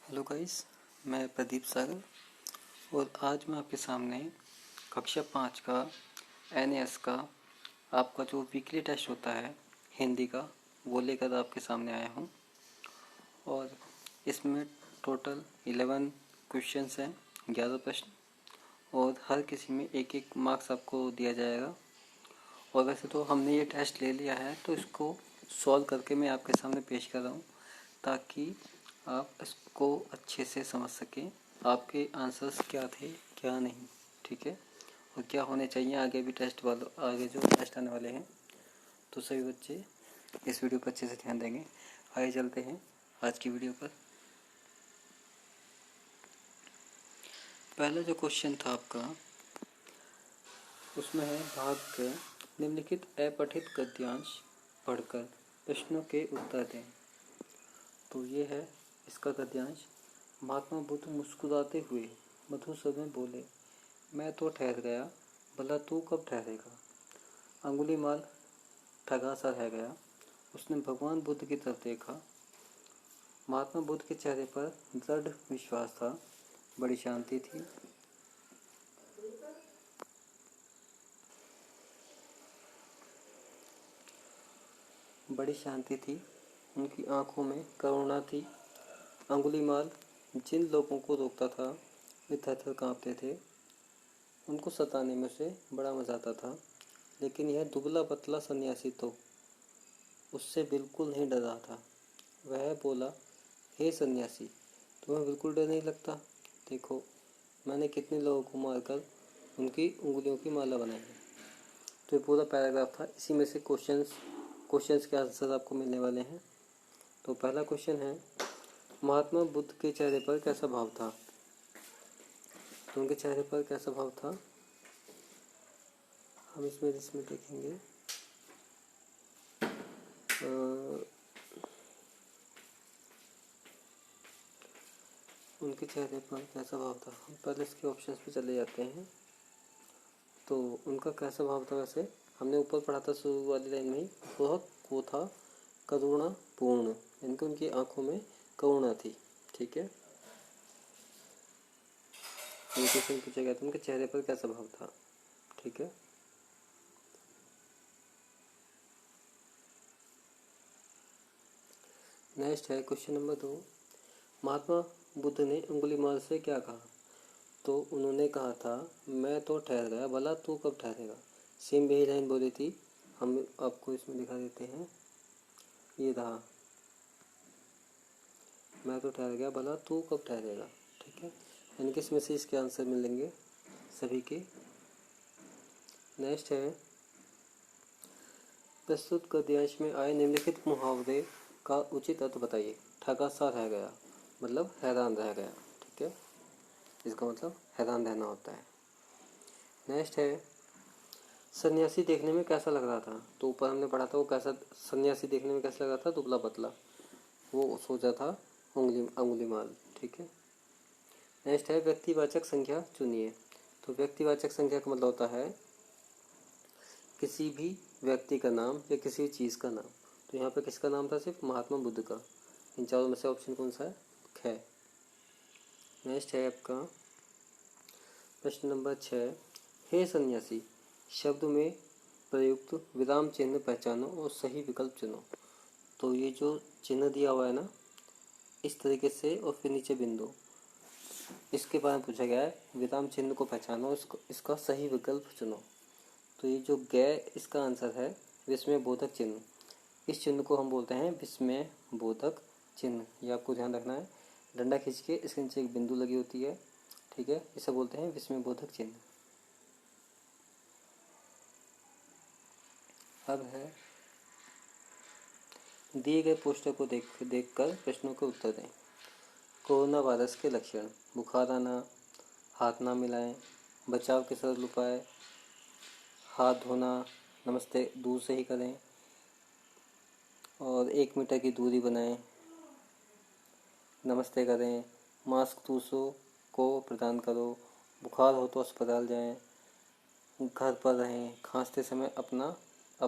Hello guys, मैं प्रदीप सागर और आज मैं आपके सामने कक्षा 5 का एनएएस का आपका जो वीकली टेस्ट होता है हिंदी का वो लेकर आपके सामने आया हूँ। और इसमें टोटल 11 क्वेश्चंस हैं, 11 प्रश्न, और हर किसी में एक एक मार्क्स आपको दिया जाएगा। और वैसे तो हमने ये टेस्ट ले लिया है, तो इसको सॉल्व करके मैं आपके सामने पेश कर रहा हूँ ताकि आप इसको अच्छे से समझ सकें, आपके आंसर्स क्या थे क्या नहीं, ठीक है, और क्या होने चाहिए आगे भी आगे जो टेस्ट आने वाले हैं। तो सभी बच्चे इस वीडियो पर अच्छे से ध्यान देंगे। आगे चलते हैं आज की वीडियो पर। पहला जो क्वेश्चन था आपका, उसमें है भाग के निम्नलिखित अपठित गद्यांश पढ़कर प्रश्नों के उत्तर दें। तो ये है इसका गद्यांश। महात्मा बुद्ध मुस्कुराते हुए मधुर स्वर में बोले, मैं तो ठहर गया, भला तू कब ठहरेगा। अंगुलीमाल ठगा सा रह गया, उसने भगवान बुद्ध की तरफ देखा। महात्मा बुद्ध के चेहरे पर दृढ़ विश्वास था, बड़ी शांति थी। बड़ी शांति थी, उनकी आंखों में करुणा थी। अंगुलीमाल जिन लोगों को रोकता था वे थर-थर कांपते थे। उनको सताने में उसे बड़ा मजा आता था, लेकिन यह दुबला पतला सन्यासी तो उससे बिल्कुल नहीं डर रहा था। वह बोला, हे सन्यासी, तुम्हें बिल्कुल डर नहीं लगता। देखो, मैंने कितने लोगों को मारकर उनकी उंगलियों की माला बनाई है। तो ये पूरा पैराग्राफ था, इसी में से क्वेश्चंस के आंसर आपको मिलने वाले हैं। तो पहला क्वेश्चन है, महात्मा बुद्ध के चेहरे पर कैसा भाव था। तो उनके चेहरे पर कैसा भाव था हम इसमें देखेंगे। उनके चेहरे पर कैसा भाव था, हम पहले इसके ऑप्शंस पे चले जाते हैं। तो उनका कैसा भाव था, वैसे हमने ऊपर पढ़ा था शुरू वाली लाइन में ही, वो था करुणा पूर्ण, यानी कि उनकी आंखों में करुणा थी। ठीक है, क्वेश्चन पूछा गया था उनके चेहरे पर कैसा भाव था। ठीक है, नेक्स्ट है क्वेश्चन नंबर 2। महात्मा बुद्ध ने अंगुलीमाल से क्या कहा। तो उन्होंने कहा था, मैं तो ठहर गया, भला तू कब ठहरेगा। सेम यही लाइन बोली थी, हम आपको इसमें दिखा देते हैं। ये रहा, मैं तो ठहर गया, भला तू कब ठहरेगा। ठीक है, यानी कि इसमें से इसके आंसर मिलेंगे सभी के। नेक्स्ट है, प्रस्तुत गद्यांश में आए निम्नलिखित मुहावरे का उचित अर्थ बताइए। ठगा सा रह गया मतलब हैरान रह गया। ठीक है, इसका मतलब हैरान रहना होता है। नेक्स्ट है, सन्यासी देखने में कैसा लग रहा था। तो ऊपर हमने पढ़ा था वो कैसा सन्यासी देखने में कैसा लग रहा था, दुबला पतला, वो सोचा था अंगुलीमाल। ठीक है, नेक्स्ट है, व्यक्तिवाचक संख्या चुनिए। तो व्यक्तिवाचक संख्या का मतलब होता है किसी भी व्यक्ति का नाम या किसी चीज़ का नाम। तो यहाँ पे किसका नाम था, सिर्फ महात्मा बुद्ध का। इन चारों में से ऑप्शन कौन सा है, ख। नेक्स्ट है आपका प्रश्न नंबर 6। हे सन्यासी, शब्द में प्रयुक्त विराम चिन्ह पहचानो और सही विकल्प चुनो। तो ये जो चिन्ह दिया हुआ है ना, इस तरीके से, और फिर नीचे बिंदु, इसके बारे में पूछा गया है। विराम चिन्ह को पहचानो, इसका सही विकल्प चुनो। तो ये जो गै इसका आंसर है विस्मय बोधक चिन्ह। इस चिन्ह को हम बोलते हैं विस्मय बोधक चिन्ह। ये आपको ध्यान रखना है। डंडा खींच के इसके नीचे एक बिंदु लगी होती है। ठीक है, इसे बोलते हैं विस्मय बोधक चिन्ह। अब है, दिए गए पोस्टर को देखकर प्रश्नों के उत्तर दें। कोरोना वायरस के लक्षण, बुखार आना, हाथ ना मिलाएं, बचाव के सरल उपाय, हाथ धोना, नमस्ते दूर से ही करें, और 1 मीटर की दूरी बनाएं, नमस्ते करें, मास्क दूसरों को प्रदान करो, बुखार हो तो अस्पताल जाएं, घर पर रहें, खांसते समय अपना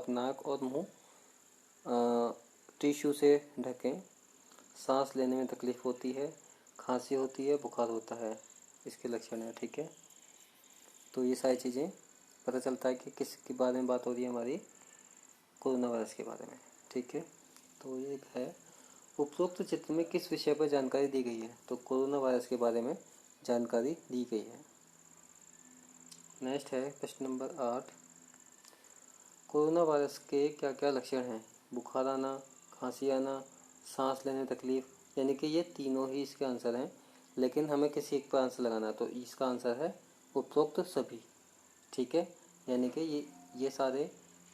नाक और मुंह टिश्यू से ढकें, सांस लेने में तकलीफ होती है, खांसी होती है, बुखार होता है, इसके लक्षण है। ठीक है, तो ये सारी चीज़ें पता चलता है कि किसके बारे में बात हो रही है हमारी, कोरोना वायरस के बारे में। ठीक है, तो ये है उपरोक्त चित्र में किस विषय पर जानकारी दी गई है, तो कोरोना वायरस के बारे में जानकारी दी गई है। नेक्स्ट है प्रश्न नंबर 8, कोरोना वायरस के क्या क्या लक्षण हैं, बुखार आना, खांसी आना, सांस लेने तकलीफ, यानी कि ये तीनों ही इसके आंसर हैं, लेकिन हमें किसी एक पर आंसर लगाना है, तो इसका आंसर है उपरोक्त सभी। ठीक है, यानी कि ये सारे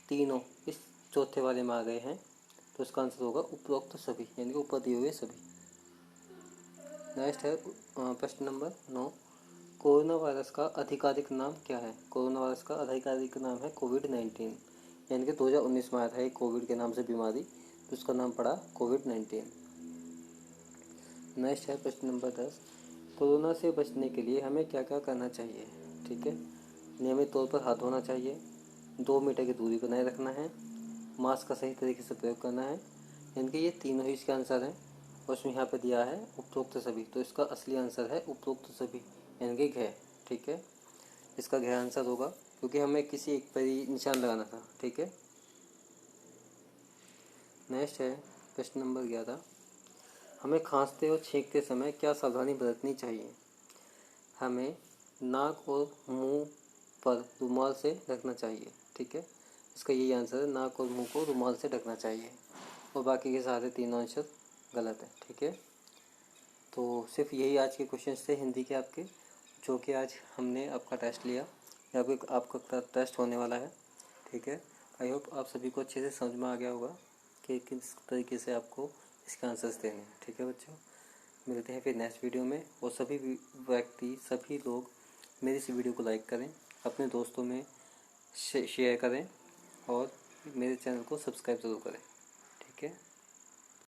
तीनों इस चौथे वाले में आ गए हैं, तो इसका आंसर होगा उपरोक्त सभी, यानी कि ऊपर दिए हुए सभी। नेक्स्ट है प्रश्न नंबर 9, कोरोना वायरस का आधिकारिक नाम क्या है। कोरोना वायरस का आधिकारिक नाम है कोविड-19, यानी कि 2019 में आया था एक कोविड के नाम से बीमारी, तो उसका नाम पड़ा कोविड-19। नेक्स्ट है प्रश्न नंबर 10, कोरोना से बचने के लिए हमें क्या क्या करना चाहिए। ठीक है, नियमित तौर पर हाथ धोना चाहिए, 2 मीटर की दूरी बनाए रखना है, मास्क का सही तरीके से प्रयोग करना है, यानी कि ये तीनों ही इसके आंसर हैं। और उसमें यहाँ पे दिया है उपरोक्त सभी, तो इसका असली आंसर है उपरोक्त सभी, यानी कि घ। ठीक है, इसका घ आंसर होगा, क्योंकि हमें किसी एक पर ही निशान लगाना था। ठीक है, नेक्स्ट है प्रश्न नंबर 11, हमें खांसते और छींकते समय क्या सावधानी बरतनी चाहिए। हमें नाक और मुंह पर रुमाल से ढकना चाहिए। ठीक है, इसका यही आंसर है, नाक और मुंह को रुमाल से ढकना चाहिए, और बाकी के सारे तीनों आंसर गलत है। ठीक है, तो सिर्फ यही आज के क्वेश्चंस थे हिंदी के आपके, जो कि आज हमने आपका टेस्ट लिया, या फिर आपका टेस्ट होने वाला है। ठीक है, आई होप आप सभी को अच्छे से समझ में आ गया होगा कि किस तरीके से आपको इसके आंसर्स देने हैं। ठीक है बच्चों, मिलते हैं फिर नेक्स्ट वीडियो में, और सभी व्यक्ति सभी लोग मेरी इस वीडियो को लाइक करें, अपने दोस्तों में शेयर करें, और मेरे चैनल को सब्सक्राइब ज़रूर करें।